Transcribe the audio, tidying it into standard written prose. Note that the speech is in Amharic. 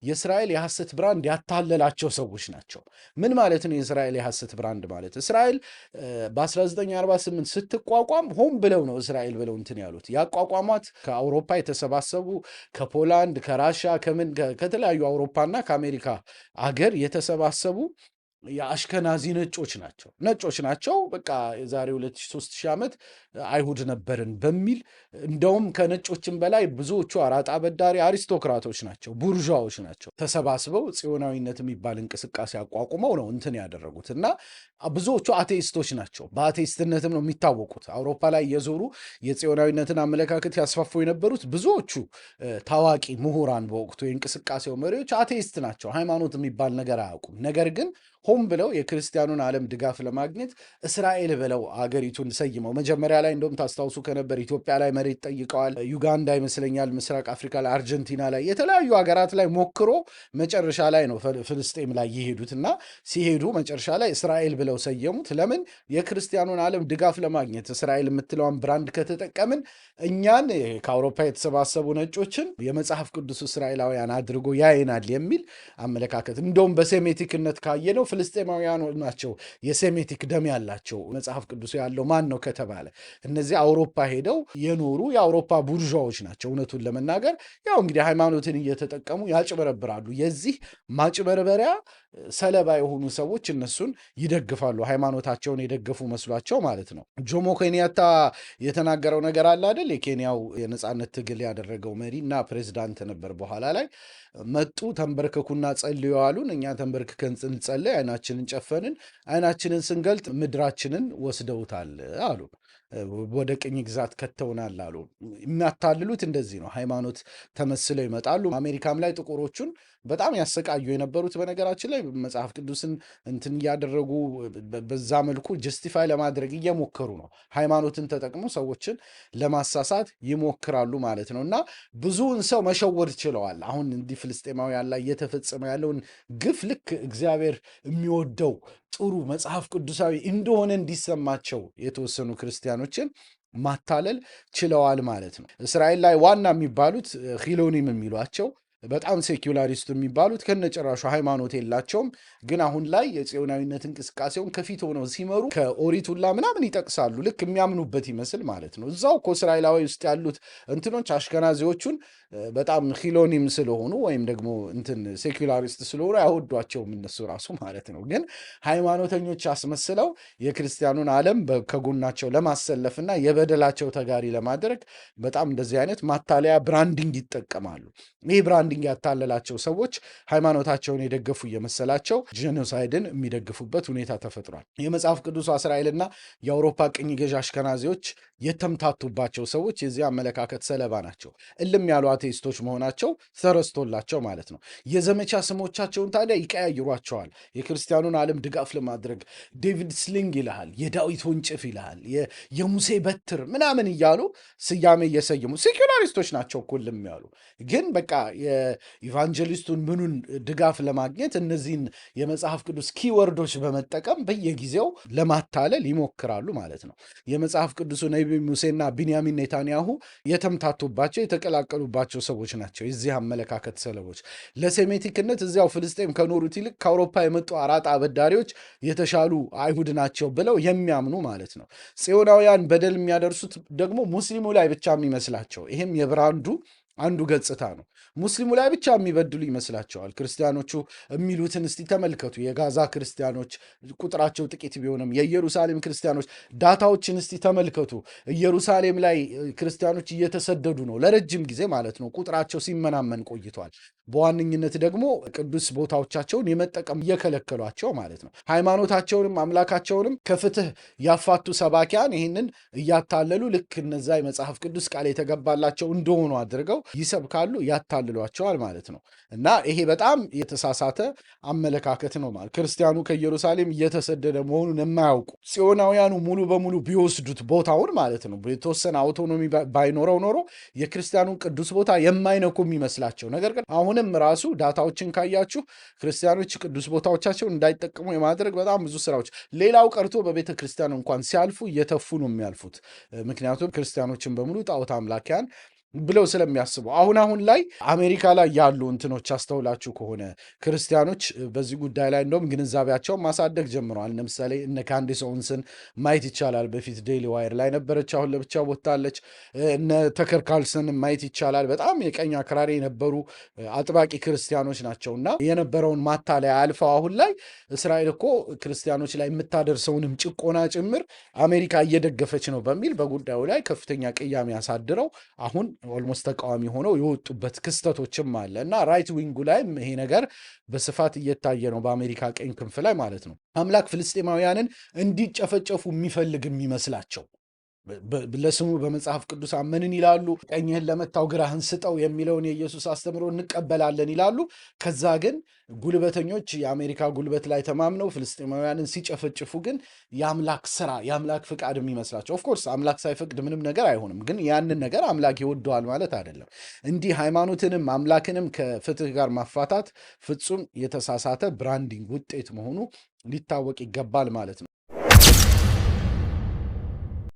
የእስራኤል የሐሰት ብራንድ ያታለላቸው ሰዎች ናቸው። ምን ማለት ነው የእስራኤል የሐሰት ብራንድ ማለት? እስራኤል በ1948 ስትቋቋም ሆን ብለው ነው እስራኤል ብለው እንትን ያሉት። ያቋቋሟት ከአውሮፓ የተሰባሰቡ ከፖላንድ፣ ከራሻ፣ ከተለያዩ አውሮፓና ከአሜሪካ አገር የተሰባሰቡ የአሽከናዚ ነጮች ናቸው። በቃ የዛሬ 2300 ዓመት አይሁድ ነበርን በሚል እንደውም ከነጮችም በላይ ብዙዎቹ አራጣ በዳሪ አሪስቶክራቶች ናቸው፣ ቡርዣዎች ናቸው። ተሰባስበው ጽዮናዊነት የሚባል እንቅስቃሴ አቋቁመው ነው እንትን ያደረጉት እና ብዙዎቹ አቴይስቶች ናቸው። በአቴይስትነትም ነው የሚታወቁት። አውሮፓ ላይ የዞሩ የጽዮናዊነትን አመለካከት ያስፋፉ የነበሩት ብዙዎቹ ታዋቂ ምሁራን በወቅቱ የእንቅስቃሴው መሪዎች አቴይስት ናቸው። ሃይማኖት የሚባል ነገር አያውቁም። ነገር ግን ሆን ብለው የክርስቲያኑን ዓለም ድጋፍ ለማግኘት እስራኤል ብለው አገሪቱን ሰይመው መጀመሪያ ላይ እንደውም ታስታውሱ ከነበር ኢትዮጵያ ላይ መሬት ጠይቀዋል። ዩጋንዳ ይመስለኛል፣ ምስራቅ አፍሪካ ላይ፣ አርጀንቲና ላይ፣ የተለያዩ ሀገራት ላይ ሞክሮ መጨረሻ ላይ ነው ፍልስጤም ላይ የሄዱት እና ሲሄዱ መጨረሻ ላይ እስራኤል ብለው ሰየሙት። ለምን? የክርስቲያኑን ዓለም ድጋፍ ለማግኘት እስራኤል የምትለውን ብራንድ ከተጠቀምን እኛን ከአውሮፓ የተሰባሰቡ ነጮችን የመጽሐፍ ቅዱስ እስራኤላውያን አድርጎ ያይናል የሚል አመለካከት። እንደውም በሴሜቲክነት ካየነው ፍልስጤማውያን ናቸው የሴሜቲክ ደም ያላቸው። መጽሐፍ ቅዱስ ያለው ማን ነው ከተባለ እነዚህ አውሮፓ ሄደው የኖሩ የአውሮፓ ቡርዣዎች ናቸው። እውነቱን ለመናገር ያው እንግዲህ ሃይማኖትን እየተጠቀሙ ያጭበረብራሉ። የዚህ ማጭበርበሪያ ሰለባ የሆኑ ሰዎች እነሱን ይደግፋሉ፣ ሃይማኖታቸውን የደገፉ መስሏቸው ማለት ነው። ጆሞ ኬንያታ የተናገረው ነገር አለ አይደል? የኬንያው የነጻነት ትግል ያደረገው መሪ እና ፕሬዝዳንት ነበር። በኋላ ላይ መጡ፣ ተንበርክኩና ጸልዩ አሉን። እኛ ተንበርክከን ስንጸልይ አይናችንን ጨፈንን፣ አይናችንን ስንገልጥ ምድራችንን ወስደውታል አሉ። ወደ ቅኝ ግዛት ከተውናል አሉ። የሚያታልሉት እንደዚህ ነው። ሃይማኖት ተመስለው ይመጣሉ። አሜሪካም ላይ ጥቁሮቹን በጣም ያሰቃዩ የነበሩት በነገራችን ላይ መጽሐፍ ቅዱስን እንትን እያደረጉ በዛ መልኩ ጀስቲፋይ ለማድረግ እየሞከሩ ነው። ሃይማኖትን ተጠቅሞ ሰዎችን ለማሳሳት ይሞክራሉ ማለት ነው። እና ብዙውን ሰው መሸወድ ችለዋል። አሁን እንዲህ ፍልስጤማውያን ላይ እየተፈጸመ ያለውን ግፍ ልክ እግዚአብሔር የሚወደው ጥሩ መጽሐፍ ቅዱሳዊ እንደሆነ እንዲሰማቸው የተወሰኑ ክርስቲያኖችን ማታለል ችለዋል ማለት ነው። እስራኤል ላይ ዋና የሚባሉት ሂሎኒም የሚሏቸው በጣም ሴኩላሪስቱ የሚባሉት ከነጭራሹ ሃይማኖት የላቸውም። ግን አሁን ላይ የጽዮናዊነት እንቅስቃሴውን ከፊት ሆነው ሲመሩ ከኦሪቱላ ምናምን ይጠቅሳሉ፣ ልክ የሚያምኑበት ይመስል ማለት ነው። እዛው እኮ እስራኤላዊ ውስጥ ያሉት እንትኖች አሽከናዚዎቹን በጣም ሂሎኒም ስለሆኑ ወይም ደግሞ እንትን ሴኩላሪስት ስለሆኑ አይወዷቸውም እነሱ ራሱ ማለት ነው። ግን ሃይማኖተኞች አስመስለው የክርስቲያኑን ዓለም ከጎናቸው ለማሰለፍና የበደላቸው ተጋሪ ለማድረግ በጣም እንደዚህ አይነት ማታለያ ብራንዲንግ ይጠቀማሉ። ይህ ብራንዲንግ ያታለላቸው ሰዎች ሃይማኖታቸውን የደገፉ እየመሰላቸው ጄኖሳይድን የሚደግፉበት ሁኔታ ተፈጥሯል። የመጽሐፍ ቅዱስ እስራኤልና የአውሮፓ ቅኝ ገዥ አሽከናዚዎች የተምታቱባቸው ሰዎች የዚህ አመለካከት ሰለባ ናቸው። እልም ያሉ አቴይስቶች መሆናቸው ተረስቶላቸው ማለት ነው። የዘመቻ ስሞቻቸውን ታዲያ ይቀያይሯቸዋል። የክርስቲያኑን ዓለም ድጋፍ ለማድረግ ዴቪድ ስሊንግ ይልሃል፣ የዳዊት ወንጭፍ ይልሃል፣ የሙሴ በትር ምናምን እያሉ ስያሜ እየሰየሙ ሴኩላሪስቶች ናቸው እኮ እልም ያሉ። ግን በቃ የኢቫንጀሊስቱን ምኑን ድጋፍ ለማግኘት እነዚህን የመጽሐፍ ቅዱስ ኪወርዶች በመጠቀም በየጊዜው ለማታለል ይሞክራሉ ማለት ነው። የመጽሐፍ ቅዱሱ ነቢይ ሙሴና ቢንያሚን ኔታንያሁ የተምታቱባቸው የተቀላቀሉባቸው ሰዎች ናቸው። የዚህ አመለካከት ሰለቦች ለሴሜቲክነት እዚያው ፍልስጤም ከኖሩት ይልቅ ከአውሮፓ የመጡ አራጣ አበዳሪዎች የተሻሉ አይሁድ ናቸው ብለው የሚያምኑ ማለት ነው። ጽዮናውያን በደል የሚያደርሱት ደግሞ ሙስሊሙ ላይ ብቻ የሚመስላቸው፣ ይሄም የብራንዱ አንዱ ገጽታ ነው። ሙስሊሙ ላይ ብቻ የሚበድሉ ይመስላቸዋል። ክርስቲያኖቹ የሚሉትን እስቲ ተመልከቱ። የጋዛ ክርስቲያኖች ቁጥራቸው ጥቂት ቢሆንም የኢየሩሳሌም ክርስቲያኖች ዳታዎችን እስቲ ተመልከቱ። ኢየሩሳሌም ላይ ክርስቲያኖች እየተሰደዱ ነው ለረጅም ጊዜ ማለት ነው። ቁጥራቸው ሲመናመን ቆይቷል። በዋነኝነት ደግሞ ቅዱስ ቦታዎቻቸውን የመጠቀም እየከለከሏቸው ማለት ነው። ሃይማኖታቸውንም አምላካቸውንም ከፍትህ ያፋቱ ሰባኪያን ይህንን እያታለሉ ልክ እነዛ የመጽሐፍ ቅዱስ ቃል የተገባላቸው እንደሆኑ አድርገው ይሰብካሉ፣ ያታልሏቸዋል ማለት ነው። እና ይሄ በጣም የተሳሳተ አመለካከት ነው ማለት ክርስቲያኑ ከኢየሩሳሌም እየተሰደደ መሆኑን የማያውቁ ጽዮናውያኑ ሙሉ በሙሉ ቢወስዱት ቦታውን ማለት ነው የተወሰነ አውቶኖሚ ባይኖረው ኖሮ የክርስቲያኑን ቅዱስ ቦታ የማይነኩ የሚመስላቸው ነገር ግን አሁንም ራሱ ዳታዎችን ካያችሁ ክርስቲያኖች ቅዱስ ቦታዎቻቸውን እንዳይጠቀሙ የማድረግ በጣም ብዙ ስራዎች፣ ሌላው ቀርቶ በቤተ ክርስቲያን እንኳን ሲያልፉ እየተፉ ነው የሚያልፉት። ምክንያቱም ክርስቲያኖችን በሙሉ ጣዖት አምላኪያን ብለው ስለሚያስቡ አሁን ላይ አሜሪካ ላይ ያሉ እንትኖች አስተውላችሁ ከሆነ ክርስቲያኖች በዚህ ጉዳይ ላይ እንደውም ግንዛቤያቸውን ማሳደግ ጀምረዋል። ለምሳሌ እነ ካንዲስ ኦውንስን ማየት ይቻላል። በፊት ዴይሊ ዋይር ላይ ነበረች፣ አሁን ለብቻ ወጥታለች። እነ ተከር ካርልሰንን ማየት ይቻላል። በጣም የቀኝ አክራሪ የነበሩ አጥባቂ ክርስቲያኖች ናቸው እና የነበረውን ማታለያ አልፈው አሁን ላይ እስራኤል እኮ ክርስቲያኖች ላይ የምታደርሰውንም ጭቆና ጭምር አሜሪካ እየደገፈች ነው በሚል በጉዳዩ ላይ ከፍተኛ ቅያሜ ያሳድረው አሁን ኦልሞስት ተቃዋሚ ሆነው የወጡበት ክስተቶችም አለ እና ራይት ዊንጉ ላይም ይሄ ነገር በስፋት እየታየ ነው፣ በአሜሪካ ቀኝ ክንፍ ላይ ማለት ነው። አምላክ ፍልስጤማውያንን እንዲጨፈጨፉ የሚፈልግ የሚመስላቸው ለስሙ በመጽሐፍ ቅዱስ አመንን ይላሉ። ቀኝህን ለመታው ግራህን ስጠው የሚለውን የኢየሱስ አስተምሮ እንቀበላለን ይላሉ። ከዛ ግን ጉልበተኞች የአሜሪካ ጉልበት ላይ ተማምነው ፍልስጤማውያንን ሲጨፈጭፉ ግን የአምላክ ስራ የአምላክ ፍቃድ የሚመስላቸው። ኦፍኮርስ አምላክ ሳይፈቅድ ምንም ነገር አይሆንም፣ ግን ያንን ነገር አምላክ ይወደዋል ማለት አይደለም። እንዲህ ሃይማኖትንም አምላክንም ከፍትህ ጋር ማፋታት ፍጹም የተሳሳተ ብራንዲንግ ውጤት መሆኑ ሊታወቅ ይገባል ማለት ነው።